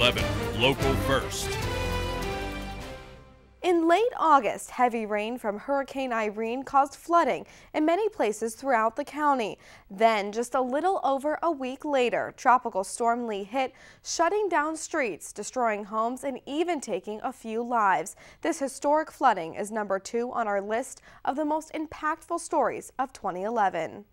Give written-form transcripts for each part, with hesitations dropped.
11 Local First. In late August, heavy rain from Hurricane Irene caused flooding in many places throughout the county. Then, just a little over a week later, Tropical Storm Lee hit, shutting down streets, destroying homes, and even taking a few lives. This historic flooding is number 2 on our list of the most impactful stories of 2011.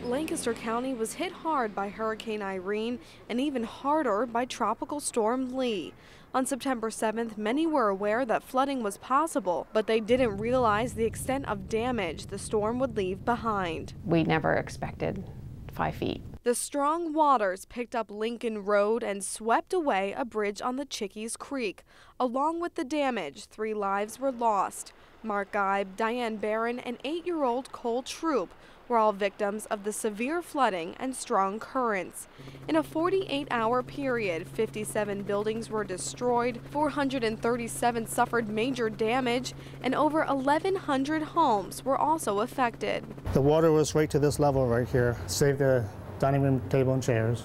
Lancaster County was hit hard by Hurricane Irene and even harder by Tropical Storm Lee. On September 7th, many were aware that flooding was possible, but they didn't realize the extent of damage the storm would leave behind. We never expected 5 feet. The strong waters picked up Lincoln Road and swept away a bridge on the Chickies Creek. Along with the damage, 3 lives were lost. Mark Geib, Diane Barron, and 8-year-old Cole Troop were all victims of the severe flooding and strong currents. In a 48-hour period, 57 buildings were destroyed, 437 suffered major damage, and over 1,100 homes were also affected. The water was right to this level right here, saved the dining room table and chairs,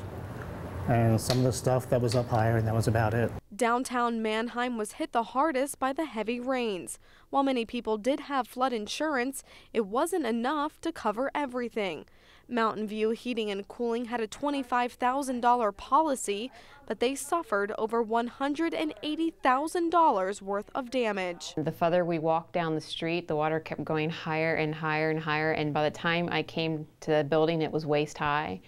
and some of the stuff that was up higher, and that was about it. Downtown Mannheim was hit the hardest by the heavy rains. While many people did have flood insurance, it wasn't enough to cover everything. Mountain View Heating and Cooling had a $25,000 policy, but they suffered over $180,000 worth of damage. The further we walked down the street, the water kept going higher and higher and higher, and by the time I came to the building, it was waist high.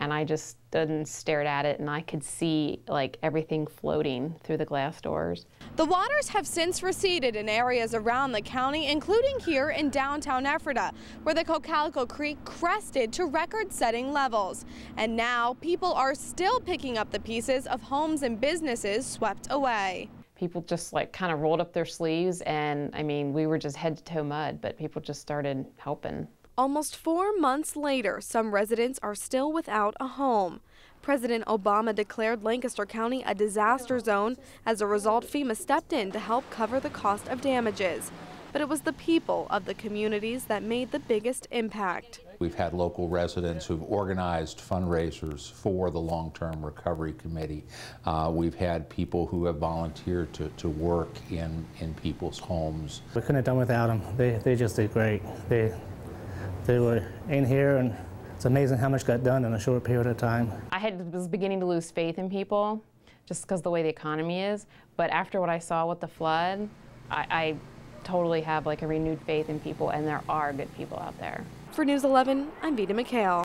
And I just stood and stared at it, and I could see like everything floating through the glass doors. The waters have since receded in areas around the county, including here in downtown Ephrata, where the Cocalico Creek crested to record-setting levels. And now people are still picking up the pieces of homes and businesses swept away. People just like kind of rolled up their sleeves, and I mean, we were just head to toe mud, but people just started helping. Almost 4 months later, some residents are still without a home. President Obama declared Lancaster County a disaster zone. As a result, FEMA stepped in to help cover the cost of damages. But it was the people of the communities that made the biggest impact. We've had local residents who've organized fundraisers for the Long-Term Recovery Committee. We've had people who have volunteered to work in people's homes. We couldn't have done without them. They just did great. They were in here, and it's amazing how much got done in a short period of time. I was beginning to lose faith in people just because of the way the economy is, but after what I saw with the flood, I totally have like a renewed faith in people, and there are good people out there. For News 11, I'm Vita McHale.